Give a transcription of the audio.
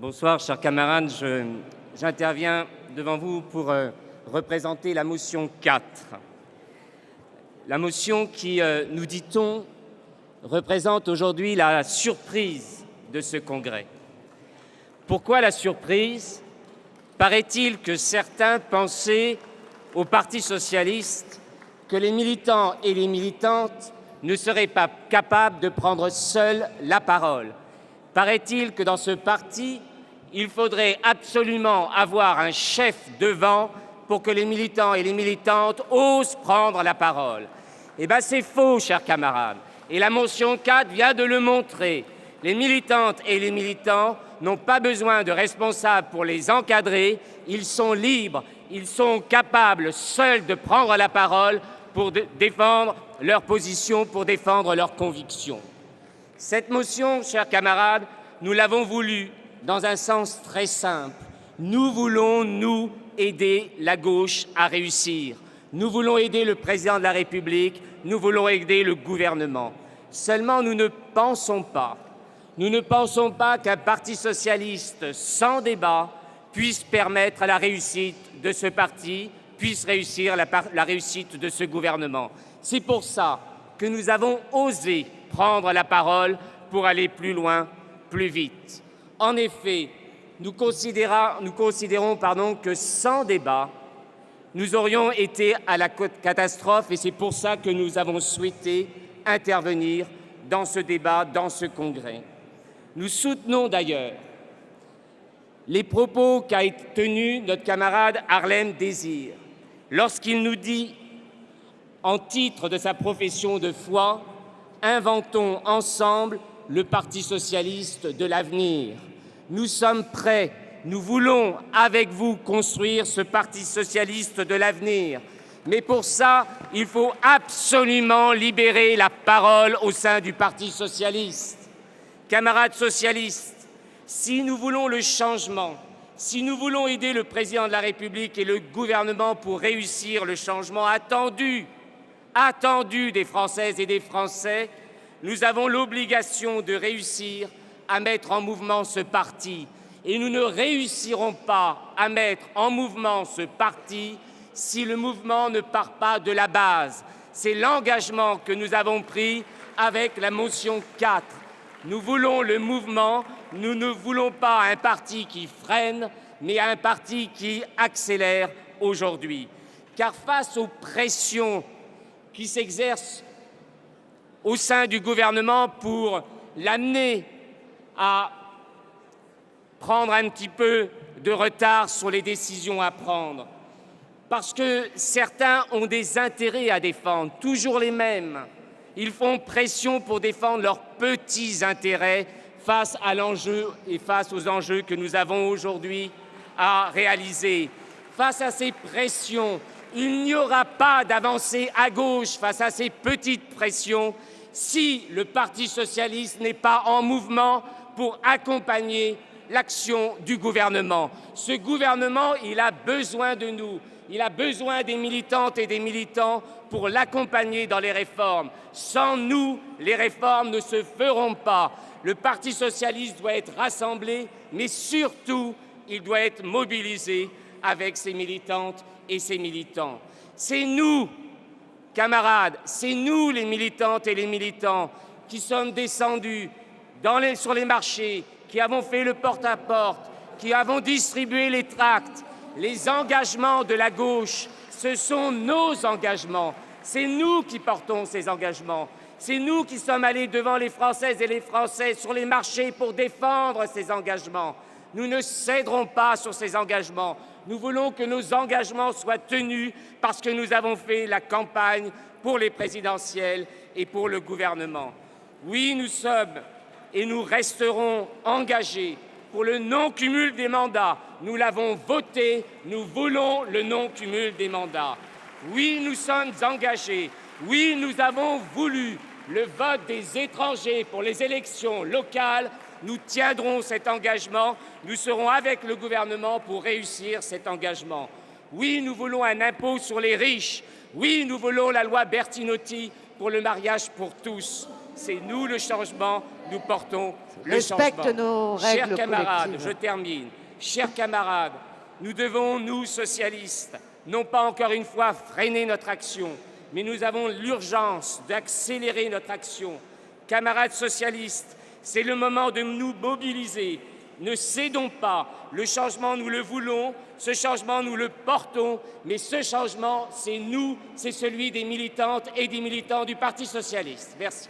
Bonsoir, chers camarades. J'interviens devant vous pour représenter la motion 4. La motion qui, nous dit-on, représente aujourd'hui la surprise de ce congrès. Pourquoi la surprise? Paraît-il que certains pensaient au Parti socialiste que les militants et les militantes ne seraient pas capables de prendre seuls la parole. Paraît-il que dans ce parti, il faudrait absolument avoir un chef devant pour que les militants et les militantes osent prendre la parole. Eh bien, c'est faux, chers camarades. Et la motion 4 vient de le montrer. Les militantes et les militants n'ont pas besoin de responsables pour les encadrer. Ils sont libres, ils sont capables seuls de prendre la parole pour défendre leur position, pour défendre leurs convictions. Cette motion, chers camarades, nous l'avons voulu dans un sens très simple. Nous voulons, nous, aider la gauche à réussir. Nous voulons aider le président de la République, nous voulons aider le gouvernement. Seulement, nous ne pensons pas qu'un parti socialiste sans débat puisse permettre la réussite de ce parti, puisse réussir la réussite de ce gouvernement. C'est pour ça que nous avons osé prendre la parole pour aller plus loin, plus vite. En effet, nous considérons que sans débat, nous aurions été à la catastrophe et c'est pour ça que nous avons souhaité intervenir dans ce débat, dans ce congrès. Nous soutenons d'ailleurs les propos qu'a tenus notre camarade Harlem Désir lorsqu'il nous dit, en titre de sa profession de foi, « Inventons ensemble le Parti socialiste de l'avenir ». Nous sommes prêts, nous voulons avec vous construire ce Parti socialiste de l'avenir. Mais pour ça, il faut absolument libérer la parole au sein du Parti socialiste. Camarades socialistes, si nous voulons le changement, si nous voulons aider le président de la République et le gouvernement pour réussir le changement attendu des Françaises et des Français, nous avons l'obligation de réussir à mettre en mouvement ce parti. Et nous ne réussirons pas à mettre en mouvement ce parti si le mouvement ne part pas de la base. C'est l'engagement que nous avons pris avec la motion 4. Nous voulons le mouvement, nous ne voulons pas un parti qui freine, mais un parti qui accélère aujourd'hui. Car face aux pressions qui s'exercent au sein du gouvernement pour l'amener à prendre un petit peu de retard sur les décisions à prendre, parce que certains ont des intérêts à défendre, toujours les mêmes. Ils font pression pour défendre leurs petits intérêts face à l'enjeu et face aux enjeux que nous avons aujourd'hui à réaliser. Face à ces pressions, il n'y aura pas d'avancée à gauche face à ces petites pressions si le Parti socialiste n'est pas en mouvement pour accompagner l'action du gouvernement. Ce gouvernement, il a besoin de nous. Il a besoin des militantes et des militants pour l'accompagner dans les réformes. Sans nous, les réformes ne se feront pas. Le Parti socialiste doit être rassemblé, mais surtout, il doit être mobilisé avec ses militantes et ses militants. C'est nous, camarades, c'est nous les militantes et les militants qui sommes descendus sur les marchés, qui avons fait le porte-à-porte, qui avons distribué les tracts. Les engagements de la gauche, ce sont nos engagements. C'est nous qui portons ces engagements. C'est nous qui sommes allés devant les Françaises et les Français sur les marchés pour défendre ces engagements. Nous ne céderons pas sur ces engagements. Nous voulons que nos engagements soient tenus parce que nous avons fait la campagne pour les présidentielles et pour le gouvernement. Oui, nous sommes et nous resterons engagés pour le non-cumul des mandats. Nous l'avons voté, nous voulons le non-cumul des mandats. Oui, nous sommes engagés. Oui, nous avons voulu le vote des étrangers pour les élections locales. Nous tiendrons cet engagement. Nous serons avec le gouvernement pour réussir cet engagement. Oui, nous voulons un impôt sur les riches. Oui, nous voulons la loi Bertinotti pour le mariage pour tous. C'est nous le changement, nous portons le Respecte changement. nos règles Chers camarades, collectives. je termine. Chers camarades, nous devons, nous, socialistes, non pas encore une fois freiner notre action, mais nous avons l'urgence d'accélérer notre action. Camarades socialistes, c'est le moment de nous mobiliser. Ne cédons pas. Le changement, nous le voulons. Ce changement, nous le portons. Mais ce changement, c'est nous, c'est celui des militantes et des militants du Parti socialiste. Merci.